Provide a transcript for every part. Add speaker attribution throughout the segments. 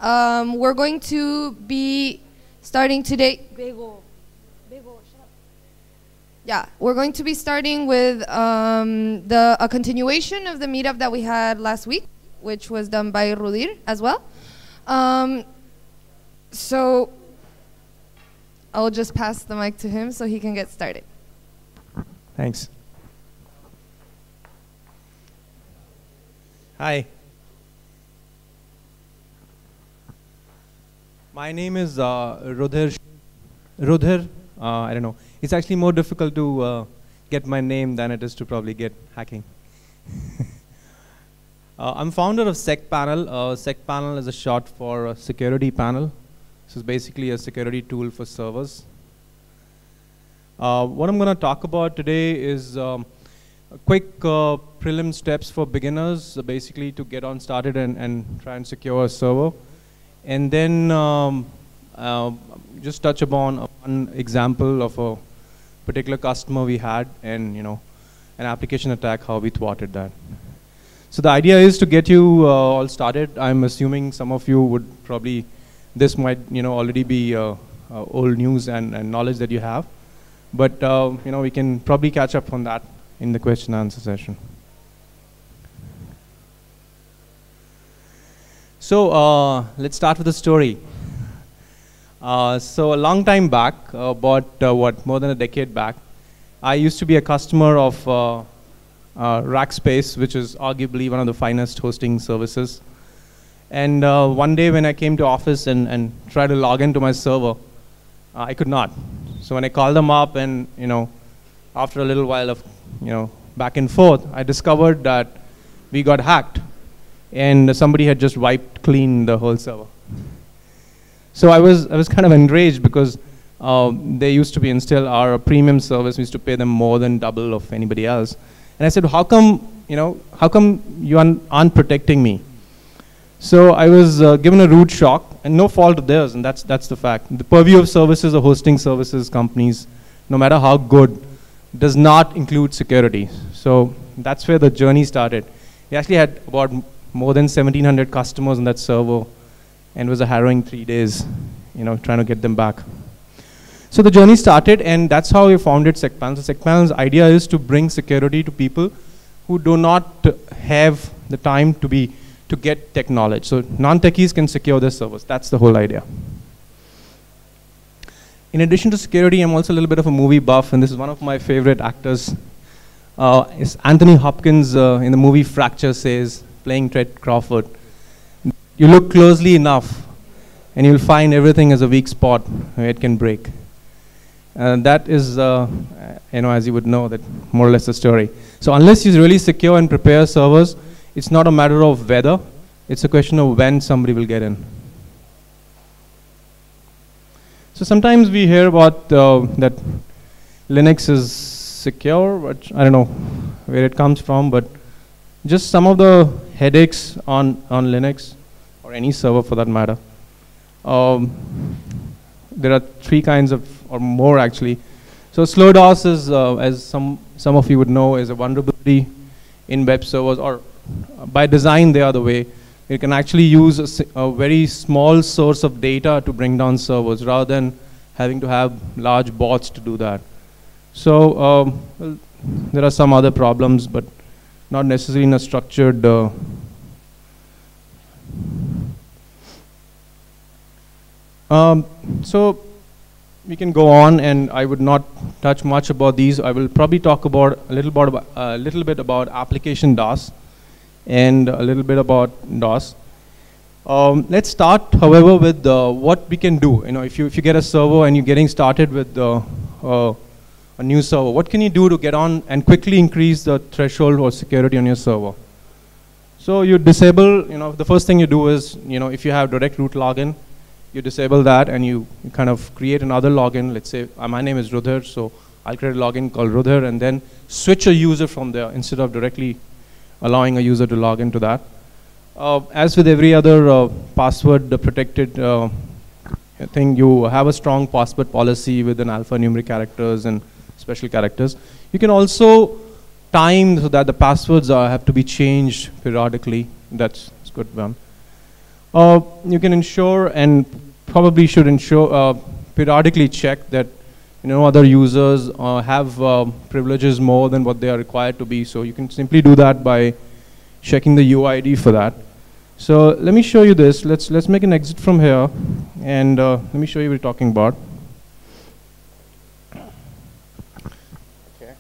Speaker 1: We're going to be starting today. Yeah, we're going to be starting with a continuation of the meetup that we had last week, which was done by Rudir as well. So I'll just pass the mic to him so he can get started.
Speaker 2: Thanks. Hi. My name is Rudhir. I don't know. It's actually more difficult to get my name than it is to probably get hacking. I'm founder of Secpanel. Secpanel is a short for security panel. This is basically a security tool for servers. What I'm going to talk about today is quick prelim steps for beginners, basically to get on started and try and secure a server. And then just touch upon one example of a particular customer we had and, an application attack, how we thwarted that. So the idea is to get you all started. I'm assuming some of you would probably, this might already be old news and knowledge that you have. But we can probably catch up on that in the question and answer session. So let's start with a story. So a long time back, about more than a decade back, I used to be a customer of Rackspace, which is arguably one of the finest hosting services. And one day when I came to office and tried to log into my server, I could not. So when I called them up and, after a little while of, back and forth, I discovered that we got hacked and somebody had just wiped clean the whole server. So I was kind of enraged because they used to be installed our premium service. We used to pay them more than double of anybody else. And I said, how come you aren't protecting me? So I was given a rude shock, and no fault of theirs, and that's the fact. The purview of services or hosting services companies, no matter how good, does not include security. So that's where the journey started. We actually had about more than 1,700 customers on that server, and it was a harrowing 3 days, trying to get them back. So the journey started, and that's how we founded Secpanel. So Secpanel's idea is to bring security to people who do not have the time to get tech knowledge. So non-techies can secure their servers. That's the whole idea. In addition to security, I'm also a little bit of a movie buff, and this is one of my favorite actors. It's Anthony Hopkins in the movie Fracture says, playing Ted Crawford. You look closely enough, and you'll find everything as a weak spot where it can break. That is, as you would know, that more or less the story. So unless you really secure and prepare servers, it's not a matter of whether, it's a question of when somebody will get in. So sometimes we hear about that Linux is secure, but I don't know where it comes from, but just some of the headaches on Linux, or any server for that matter. There are 3 kinds of, or more actually. So slow DOS is, as some of you would know, is a vulnerability in web servers, or by design they are the way. You can actually use a very small source of data to bring down servers rather than having to have large bots to do that. So well, there are some other problems, but not necessarily in a structured so we can go on, and I would not touch much about these. I will probably talk about a little bit about application DOS and a little bit about DOS. Let's start, however, with what we can do. If you get a server and you're getting started with a new server, what can you do to get on and quickly increase the threshold or security on your server? So you disable, the first thing you do is, if you have direct root login, you disable that and you kind of create another login. Let's say my name is Rudhir, so I'll create a login called Rudhir and then switch a user from there instead of directly allowing a user to log into that. As with every other password protected thing, you have a strong password policy with an alphanumeric characters and special characters. You can also time so that the passwords have to be changed periodically. That's good one. You can ensure and probably should ensure periodically check that other users have privileges more than what they are required to be. So you can simply do that by checking the UID for that. So let me show you this. Let's make an exit from here, and let me show you what we're talking about.
Speaker 3: Okay.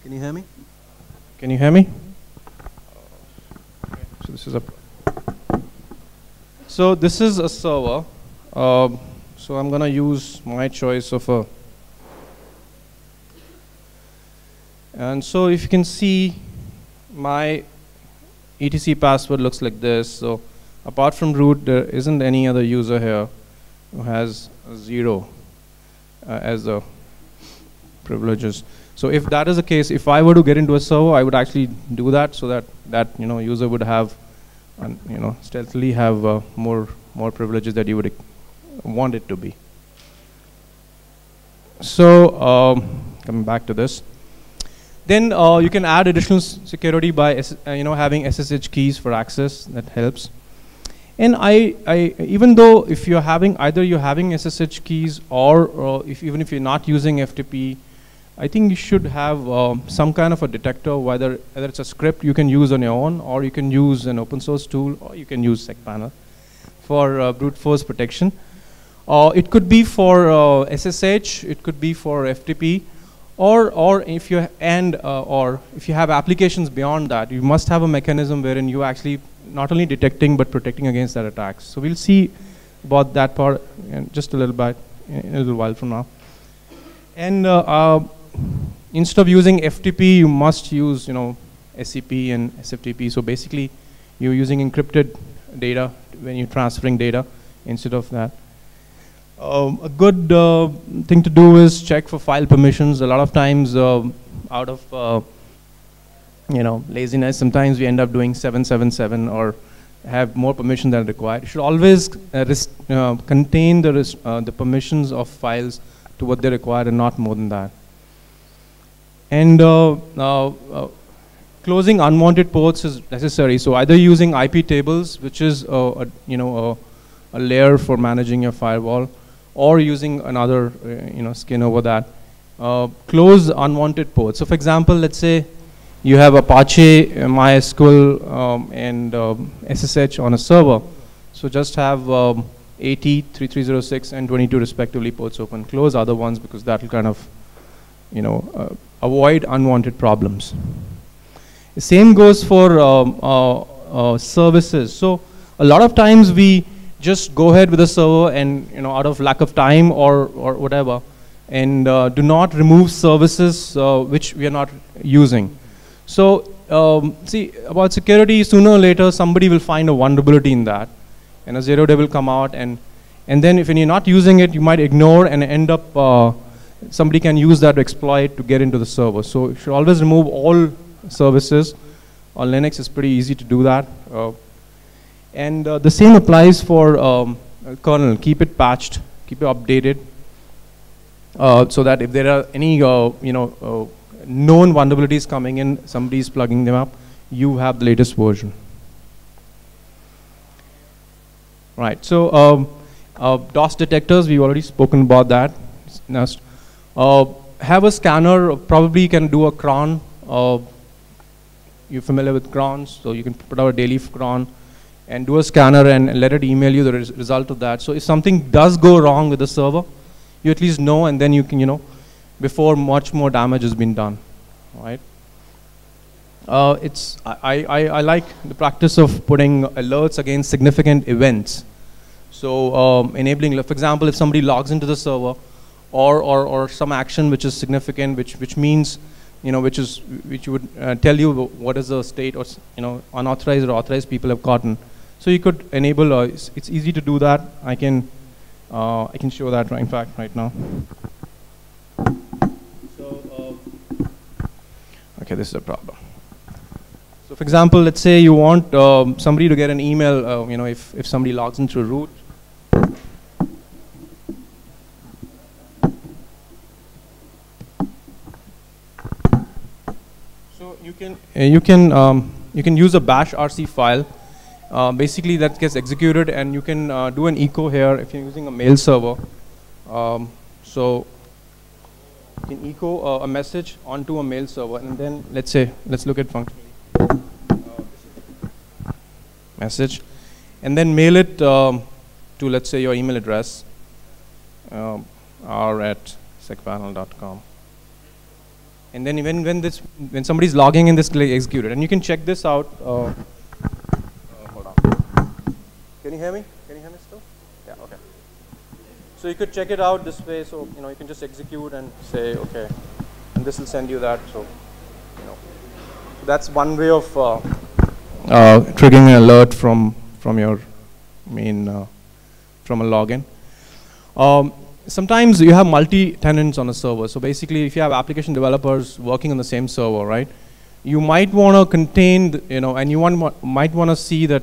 Speaker 3: Can you hear me?
Speaker 2: Can you hear me? Okay. So this is a. So this is a server. So I'm gonna use my choice of a. And so if you can see, my etc password looks like this. So apart from root, there isn't any other user here who has a 0 as the privileges. So if that is the case, if I were to get into a server, I would actually do that so that user would have, stealthily have more privileges that you would want it to be. So coming back to this. Then you can add additional security by having SSH keys for access. That helps. And even though if you're having SSH keys or even if you're not using FTP, I think you should have some kind of a detector, whether it's a script you can use on your own, or you can use an open source tool, or you can use Secpanel for brute force protection. It could be for SSH, it could be for FTP. Or if you have applications beyond that, you must have a mechanism wherein you actually not only detecting but protecting against that attacks. So we'll see about that part in just a little bit, in a little while from now. And instead of using FTP, you must use SCP and SFTP. So basically, you're using encrypted data when you're transferring data instead of that. A good thing to do is check for file permissions. A lot of times, out of laziness, sometimes we end up doing 777 or have more permission than required. You should always contain the permissions of files to what they require and not more than that. And closing unwanted ports is necessary. So either using IP tables, which is a layer for managing your firewall, or using another skin over that. Close unwanted ports. So for example, let's say you have Apache, MySQL, and SSH on a server. So just have 80, 3306, and 22 respectively ports open. Close other ones because that will kind of avoid unwanted problems. The same goes for services. So a lot of times we just go ahead with the server and out of lack of time or whatever, and do not remove services which we are not using. So see, about security, sooner or later somebody will find a vulnerability in that, and a 0-day will come out, and then if you're not using it, you might ignore and end up somebody can use that to exploit to get into the server. So you should always remove all services. On Linux it's pretty easy to do that. And the same applies for kernel. Keep it patched, keep it updated, so that if there are any known vulnerabilities coming in, somebody's plugging them up, you have the latest version. Right. So DOS detectors, we've already spoken about that. Next, have a scanner. Probably can do a cron. You're familiar with crons, so you can put out a daily cron and do a scanner and let it email you the result of that. So if something does go wrong with the server, you at least know, and then you can, before much more damage has been done, right? I like the practice of putting alerts against significant events. So enabling, for example, if somebody logs into the server, or some action which is significant, which means, which would tell you what is the state, or unauthorized or authorized people have gotten. So you could enable. It's easy to do that. I can show that in fact right now. So okay, this is a problem. So for example, let's say you want somebody to get an email. If somebody logs in through root. So you can use a bash RC file Basically, that gets executed, and you can do an echo here if you're using a mail server. So you can echo a message onto a mail server, and then let's look at function message, and then mail it to, let's say, your email address, r@secpanel.com. And then when somebody's logging in, this will execute it, and you can check this out. Hold on. Can you hear me? Can you hear me still? Yeah. Okay. So you could check it out this way. So you can just execute and say okay, and this will send you that. So so that's one way of triggering an alert from your main from a login. Sometimes you have multi-tenants on a server. So basically, if you have application developers working on the same server, right, you might want to contain, and you might want to see that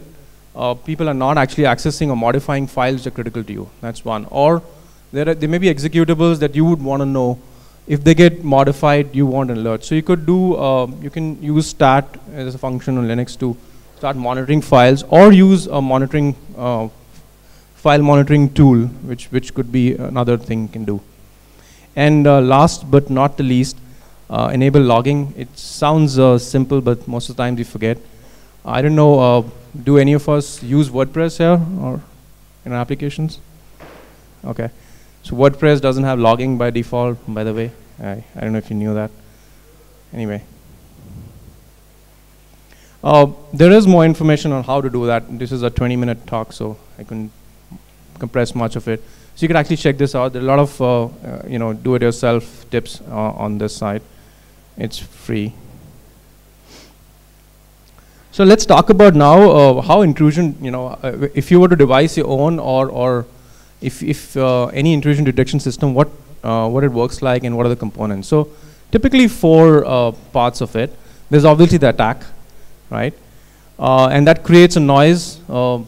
Speaker 2: people are not actually accessing or modifying files that are critical to you. That's one. Or there may be executables that you would want to know. If they get modified, you want an alert. So you could do, you can use stat as a function on Linux to start monitoring files, or use a monitoring file monitoring tool, which could be another thing you can do. And last but not the least, enable logging. It sounds simple, but most of the time we forget. I don't know, do any of us use WordPress here or in our applications? Okay, so WordPress doesn't have logging by default, by the way. I don't know if you knew that. Anyway. There is more information on how to do that. This is a 20-minute talk, so I couldn't compress much of it. So you can actually check this out. There are a lot of do-it-yourself tips on this site. It's free. So let's talk about now how intrusion. If you were to devise your own, or if any intrusion detection system, what it works like and what are the components. So typically 4 parts of it. There's obviously the attack, right? And that creates a noise or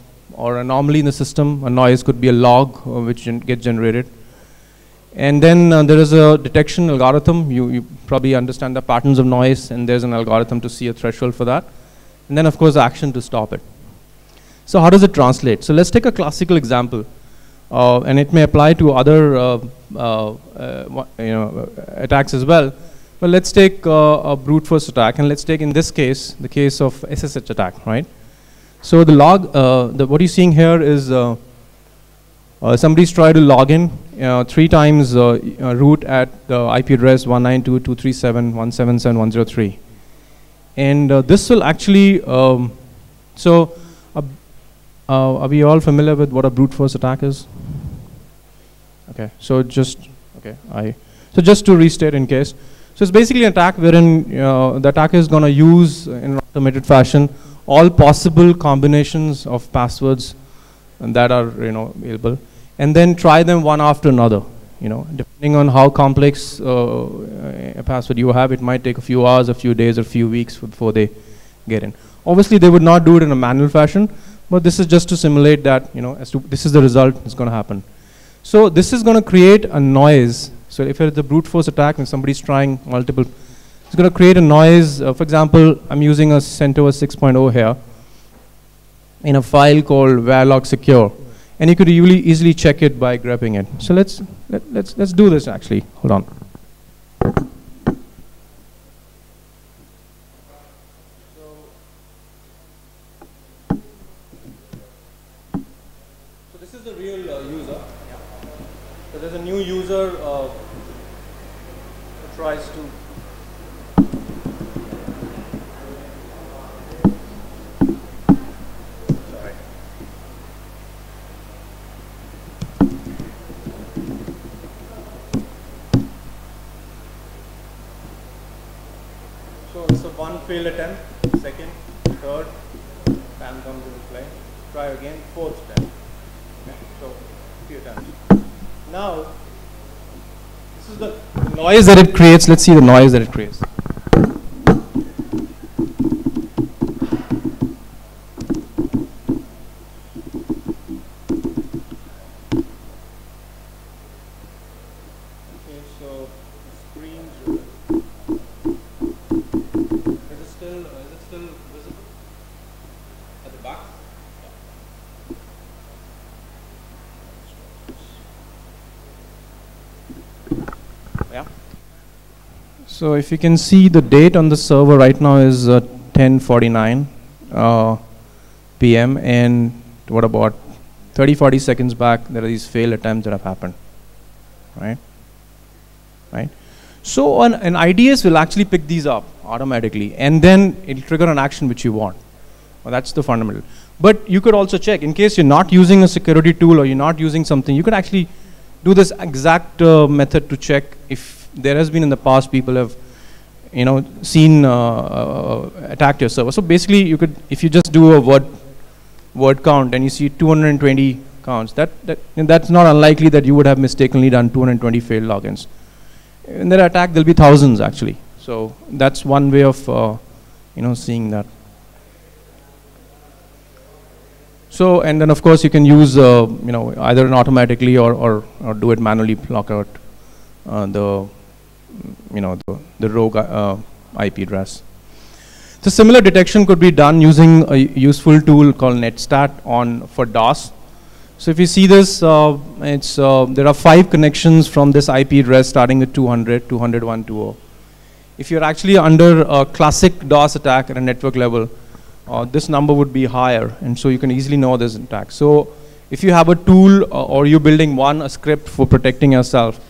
Speaker 2: anomaly in the system. A noise could be a log which gets generated. And then there is a detection algorithm. You probably understand the patterns of noise, and there's an algorithm to see a threshold for that. And then, of course, action to stop it. So how does it translate? So let's take a classical example, and it may apply to other attacks as well. But let's take a brute force attack, and let's take, in this case, the case of SSH attack, right? So the log, what you're seeing here is somebody's tried to log in 3 times root at the IP address 192.237.177.103. And this will actually, are we all familiar with what a brute force attack is? Okay, so just to restate in case. So it's basically an attack wherein the attacker is going to use in an automated fashion all possible combinations of passwords that are available, and then try them one after another. Depending on how complex a password you have, it might take a few hours, a few days, or a few weeks before they get in. Obviously, they would not do it in a manual fashion, but this is just to simulate that, as to this is the result that's going to happen. So this is going to create a noise. So if it's a brute force attack and somebody's trying multiple, it's going to create a noise. For example, I'm using a CentOS 6.0 here in a file called varlog secure. And you could really easily check it by grepping it. So let's do this actually. Hold on. So this is the real user. So there's a new user who tries to. So one failed attempt, second, third, PAN comes into play. Try again, fourth attempt. Okay, so 3 attempts. Now, this is the noise that it creates. Let's see the noise that it creates. Okay, so the screen's Is it still visible at the back? Yeah. So if you can see, the date on the server right now is 10:49 p.m. and what about 30-40 seconds back, there are these failed attempts that have happened, right? Right. So an IDS will actually pick these up automatically, and then it'll trigger an action which you want. Well, that's the fundamental. But you could also check, in case you're not using a security tool or you're not using something, you could actually do this exact method to check if there has been in the past people have, you know, seen attacked your server. So basically, you could, if you just do a word count and you see 220 counts, that's not unlikely that you would have mistakenly done 220 failed logins. In their attack, there'll be thousands actually. So that's one way of, you know, seeing that. So, and then of course you can use, you know, either automatically or do it manually, block out the, you know, the rogue IP address. So similar detection could be done using a useful tool called NetStat for DOS. So if you see this, there are 5 connections from this IP address starting with 200, 200.120. If you're actually under a classic DOS attack at a network level, this number would be higher, and so you can easily know there's an attack. So if you have a tool or you're building a script for protecting yourself,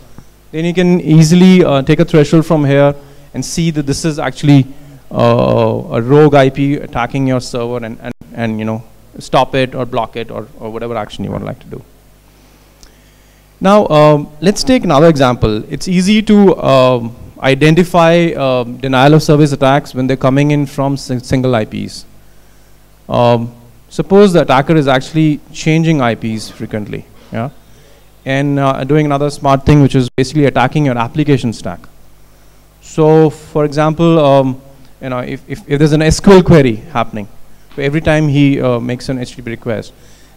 Speaker 2: then you can easily take a threshold from here and see that this is actually a rogue IP attacking your server and you know, stop it or block it or whatever action you would like to do. Now let's take another example. It's easy to identify denial of service attacks when they're coming in from single IPs. Suppose the attacker is actually changing IPs frequently, yeah, and doing another smart thing, which is basically attacking your application stack. So for example, you know, if there's an SQL query happening, so every time he makes an HTTP request,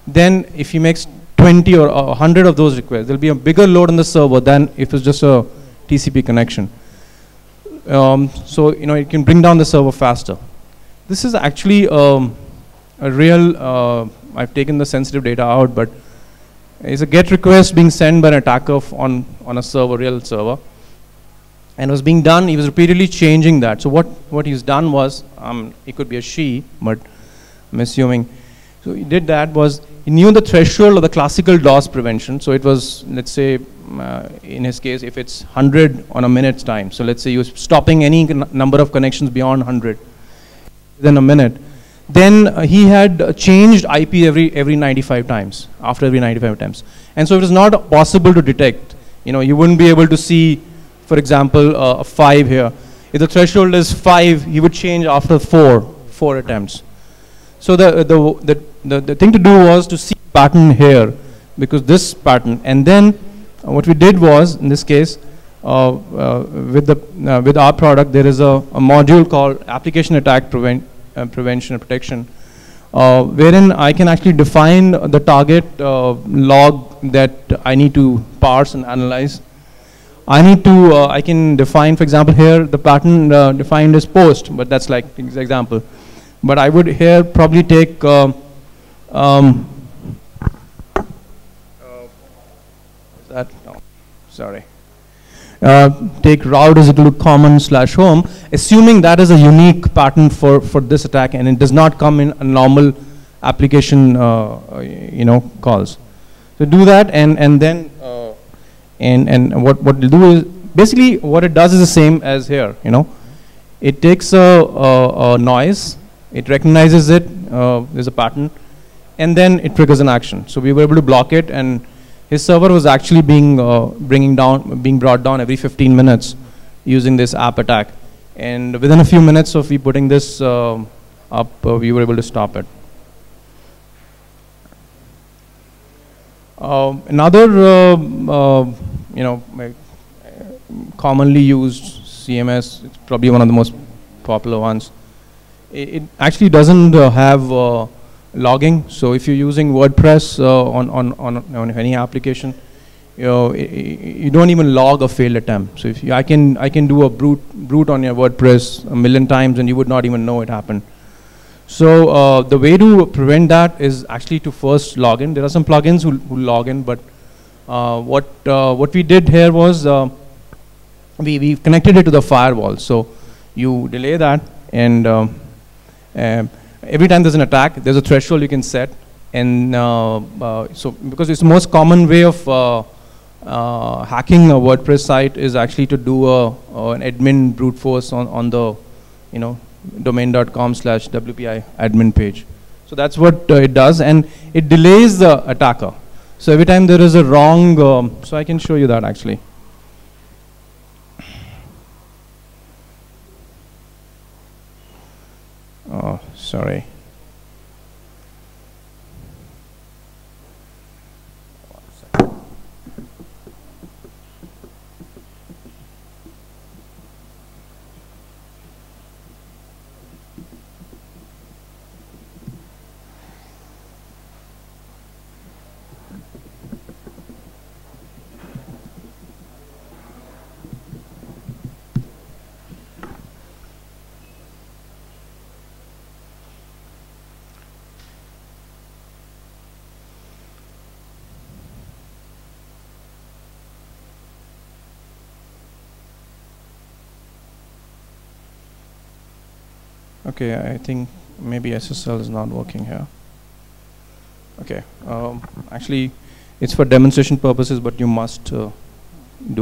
Speaker 2: then if he makes 20 or 100 of those requests, there'll be a bigger load on the server than if it's just a TCP connection. So you know, it can bring down the server faster. This is actually a real, I've taken the sensitive data out, but it's a GET request being sent by an attacker on a server, real server. And it was being done, he was repeatedly changing that. So what he's done was, it could be a she, but I'm assuming. So he did that was, he knew the threshold of the classical DOS prevention. So it was, let's say, in his case, if it's 100 on a minute's time. So let's say he was stopping any number of connections beyond 100 within a minute. Then he had changed IP every 95 times, after every 95 times. And so it was not possible to detect. You know, you wouldn't be able to see, for example, a 5 here. If the threshold is 5, he would change after 4 attempts. So the thing to do was to see pattern here, because this pattern, and then what we did was, in this case, with our product, there is a module called Application Attack Prevention and Protection, wherein I can actually define the target log that I need to parse and analyze. I can define, for example, here the pattern defined as post, but that's like an example. But I would here probably take that no, sorry. Take route is equal to common/home, assuming that is a unique pattern for this attack, and it does not come in a normal application, you know, calls. So do that, and then what it'll do is basically what it does is the same as here. You know, it takes a noise, it recognizes it, there's a pattern, and then it triggers an action. So we were able to block it, and his server was actually being brought down every 15 minutes using this app attack. And within a few minutes of we putting this up, we were able to stop it. Another, you know, commonly used CMS, it's probably one of the most popular ones. It actually doesn't have logging. So if you're using WordPress on any application, you know, you don't even log a failed attempt. So if I can do a brute on your WordPress 1,000,000 times and you would not even know it happened. So the way to prevent that is actually to first log in. There are some plugins who log in, but What we did here was we connected it to the firewall. So you delay that, and every time there's an attack, there's a threshold you can set. And so because it's the most common way of hacking a WordPress site is actually to do an admin brute force on the domain.com/WPI admin page. So that's what it does, and it delays the attacker. So every time there is a wrong, so I can show you that actually. Oh, sorry. Okay, I think maybe SSL is not working here. Okay, actually, it's for demonstration purposes, but you must do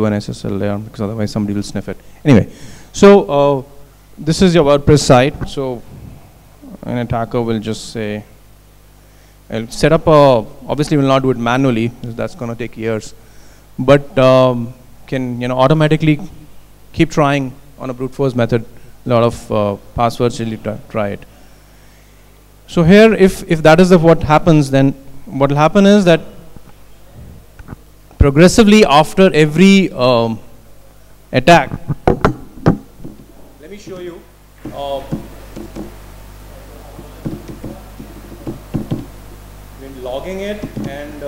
Speaker 2: an SSL there because otherwise somebody will sniff it. Anyway, so this is your WordPress site. So an attacker will just say, I'll set up obviously will not do it manually, because that's going to take years, but can automatically keep trying on a brute force method. A lot of passwords till you try it. So here, if that is what happens, then what will happen is that progressively after every attack, let me show you. Been logging it, and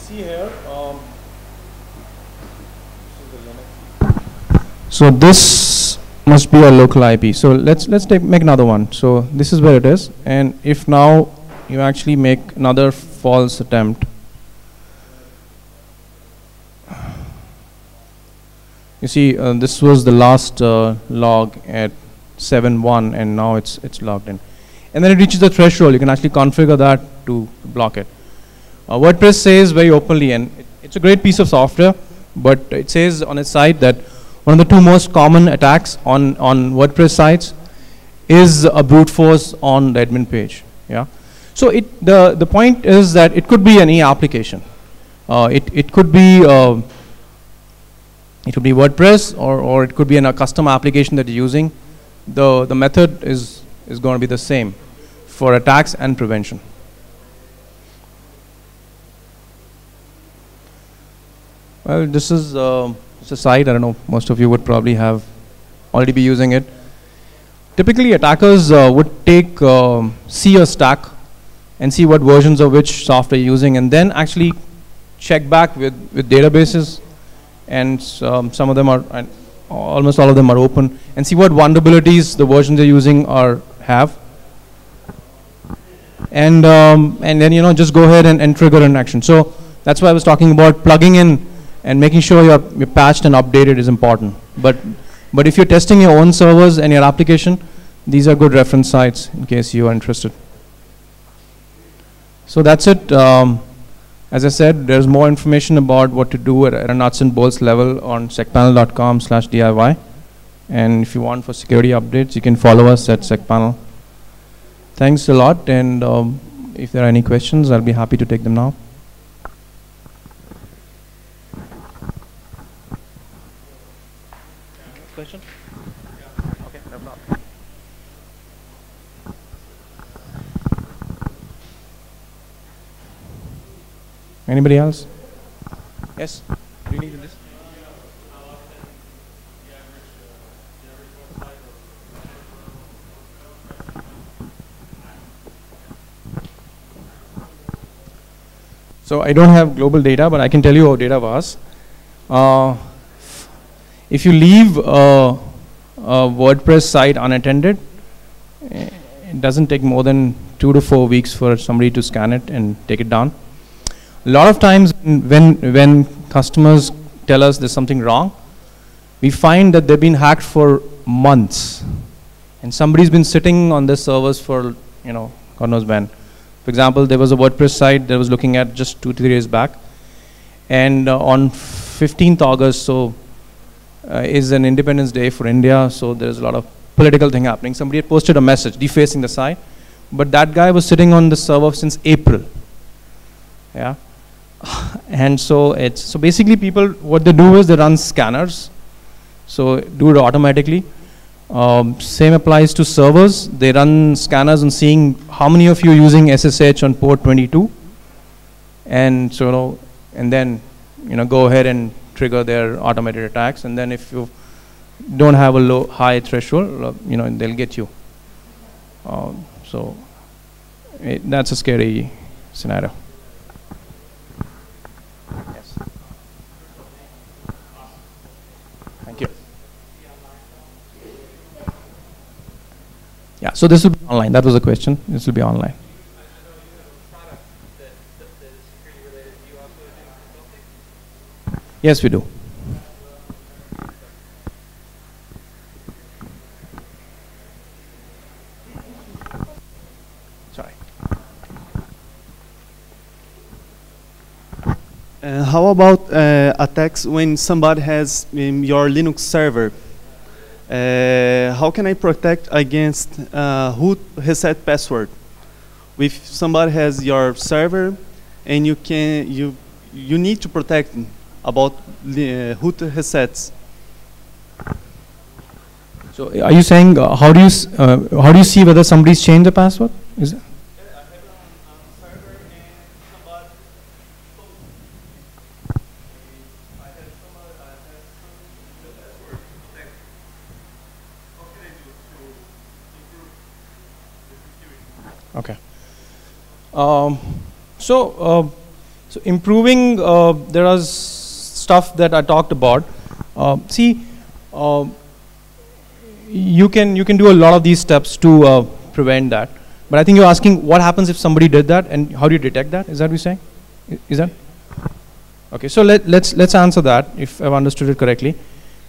Speaker 2: here, so this must be a local IP. So let's make another one. So this is where it is, and if now you actually make another false attempt, you see this was the last log at 7.1, and now it's logged in, and then it reaches the threshold. You can actually configure that to block it. WordPress says very openly, and it's a great piece of software, but it says on its site that one of the two most common attacks on WordPress sites is a brute force on the admin page. Yeah. So the point is that it could be any application. It could be WordPress, or it could be in a custom application that you're using. The method is going to be the same for attacks and prevention. Well, this is it's a site. I don't know. Most of you would probably have already be using it. Typically, attackers would see a stack and see what versions of which software you're using, and then actually check back with databases, and some of them are, and almost all of them are open, and see what vulnerabilities the versions they're using have, and then just go ahead and trigger an action. So that's why I was talking about plugging in and making sure you're patched and updated is important. But if you're testing your own servers and your application, these are good reference sites in case you are interested. So that's it. As I said, there's more information about what to do at a nuts and bolts level on secpanel.com/DIY. And if you want for security updates, you can follow us at Secpanel. Thanks a lot, and if there are any questions, I'll be happy to take them now. Question? Okay, no problem. Anybody else? Yes? Do you need this? So I don't have global data, but I can tell you how data was. If you leave a WordPress site unattended, it doesn't take more than 2 to 4 weeks for somebody to scan it and take it down. A lot of times when customers tell us there's something wrong, we find that they've been hacked for months. And somebody's been sitting on their servers for, God knows when. For example, there was a WordPress site that I was looking at just 2 to 3 days back. And on 15th August, so is an Independence Day for India, so there's a lot of political thing happening. Somebody had posted a message defacing the site, but that guy was sitting on the server since April. Yeah. And so basically people, what they do is they run scanners. So do it automatically. Same applies to servers. They run scanners and seeing how many of you are using SSH on port 22. And so, and then, go ahead and trigger their automated attacks. And then if you don't have a high threshold, they'll get you. So that's a scary scenario. Yes. Thank you. Yeah, so this will be online. That was the question. This will be online. Yes, we do. Sorry.
Speaker 3: How about attacks when somebody has your Linux server? How can I protect against root reset password? If somebody has your server and you need to protect about root resets.
Speaker 2: So are you saying how do you see whether somebody's changed the password? Is it? Okay. So improving, there are stuff that I talked about. You can do a lot of these steps to prevent that. But I think you're asking what happens if somebody did that and how do you detect that? Is that what you're saying? Is that? Okay. So let's answer that if I've understood it correctly.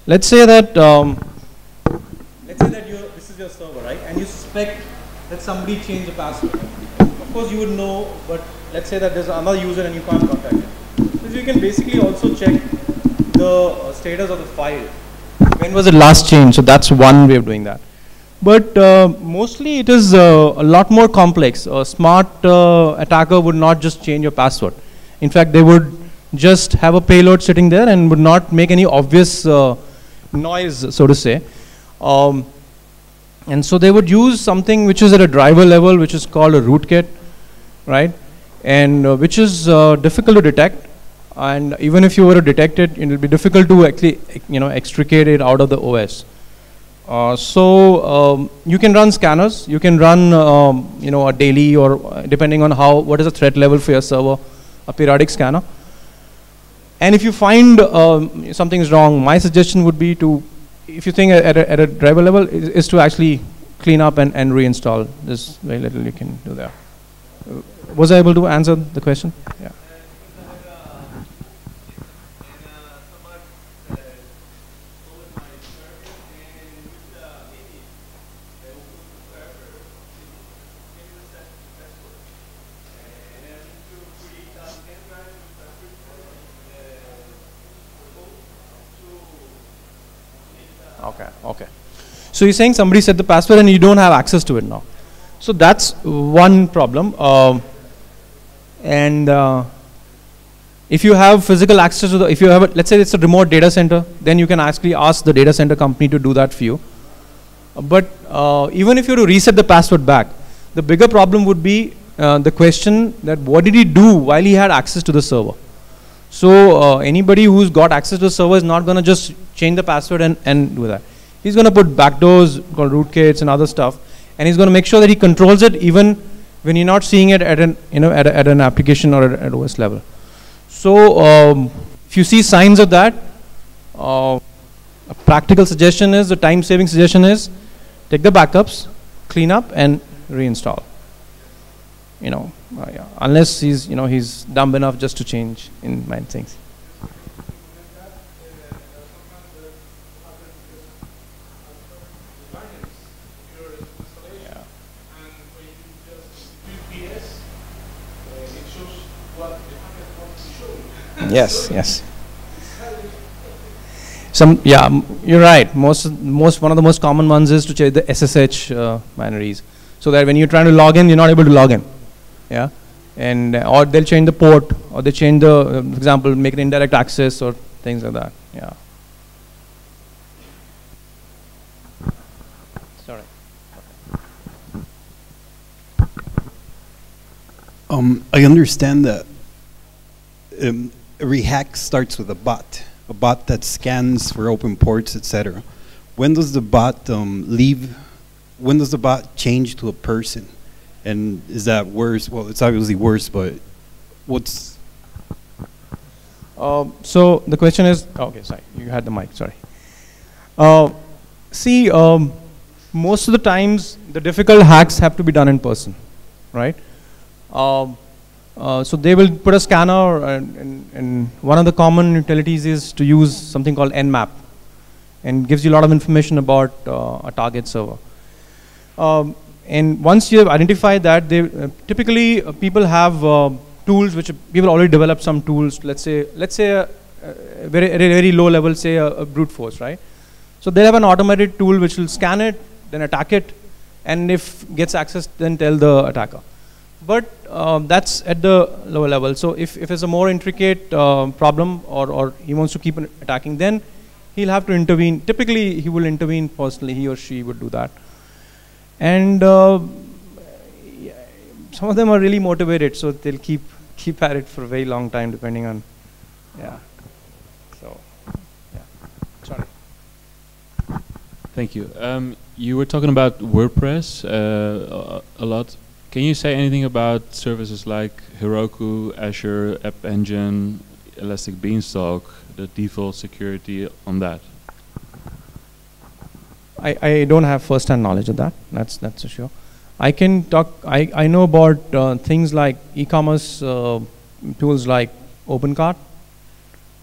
Speaker 2: Let's say that this is your server, right? And you suspect that somebody changed the password. Of course you would know, but let's say that there's another user and you can't contact him. So you can basically also check the status of the file. When was it last changed? So that's one way of doing that. But mostly it is a lot more complex. A smart attacker would not just change your password. In fact, they would just have a payload sitting there and would not make any obvious noise, so to say. And so they would use something which is at a driver level, which is called a rootkit, right? And which is difficult to detect. And even if you were to detect it, it will be difficult to actually, extricate it out of the OS. So you can run scanners. You can run, a daily or depending on what is the threat level for your server, a periodic scanner. And if you find something is wrong, my suggestion would be to, if you think at a driver level, is to actually clean up and reinstall. There's very little you can do there. Was I able to answer the question? Yeah. Okay. So you're saying somebody set the password and you don't have access to it now. So that's one problem. If you have physical access to if you have, let's say it's a remote data center, then you can actually ask the data center company to do that for you. But even if you were to reset the password back, the bigger problem would be the question that what did he do while he had access to the server? So anybody who's got access to the server is not going to just change the password and do that. He's going to put backdoors called rootkits and other stuff, and he's going to make sure that he controls it even when you're not seeing it at an application or at OS level. So if you see signs of that, a practical suggestion is, the time-saving suggestion is, take the backups, clean up, and reinstall. Yeah. Unless he's dumb enough just to change in mind things. Yes. You're right. One of the most common ones is to change the SSH binaries, so that when you're trying to log in, you're not able to log in. Yeah, and or they'll change the port, or they change the, for example, make an indirect access or things like that. Yeah. Sorry.
Speaker 4: I understand that every hack starts with a bot that scans for open ports, etc. When does the bot leave? When does the bot change to a person? And is that worse? Well, it's obviously worse, but what's...
Speaker 2: So the question is, okay, sorry, you had the mic, sorry. See, most of the times, the difficult hacks have to be done in person, right? So they will put a scanner, and one of the common utilities is to use something called Nmap, and gives you a lot of information about a target server. And once you have identified that, typically people have tools which people already develop some tools. Let's say very low level, say a brute force, right? So they have an automated tool which will scan it, then attack it, and if gets access, then tell the attacker. But that's at the lower level. So if it's a more intricate problem, or he wants to keep attacking, then he'll have to intervene. Typically, he will intervene personally. He or she would do that. And some of them are really motivated, so they'll keep at it for a very long time, depending on, yeah. So, yeah. Sorry.
Speaker 5: Thank you. You were talking about WordPress a lot. Can you say anything about services like Heroku, Azure, App Engine, Elastic Beanstalk, the default security on that?
Speaker 2: I don't have first-hand knowledge of that. That's for sure. I can talk. I know about things like e-commerce tools like OpenCart,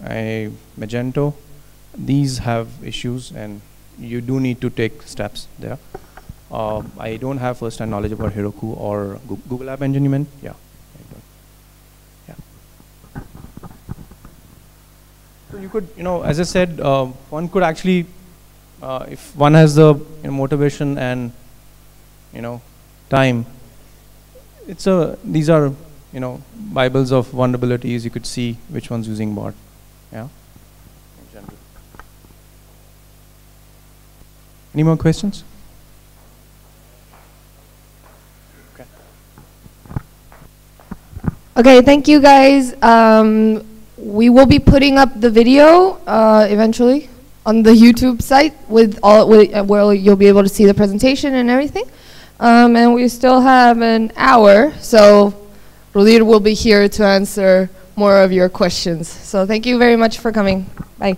Speaker 2: Magento. These have issues, and you do need to take steps there. I don't have first-hand knowledge about Heroku or Google App Engine. You meant? Yeah. Yeah. So you could, as I said, one could actually. If one has the motivation and time, these are Bibles of vulnerabilities. You could see which one's using what. Yeah. In general. Any more questions?
Speaker 1: Okay, thank you guys. We will be putting up the video eventually on the YouTube site where you'll be able to see the presentation and everything. And we still have an hour, so Rudir will be here to answer more of your questions. So thank you very much for coming. Bye.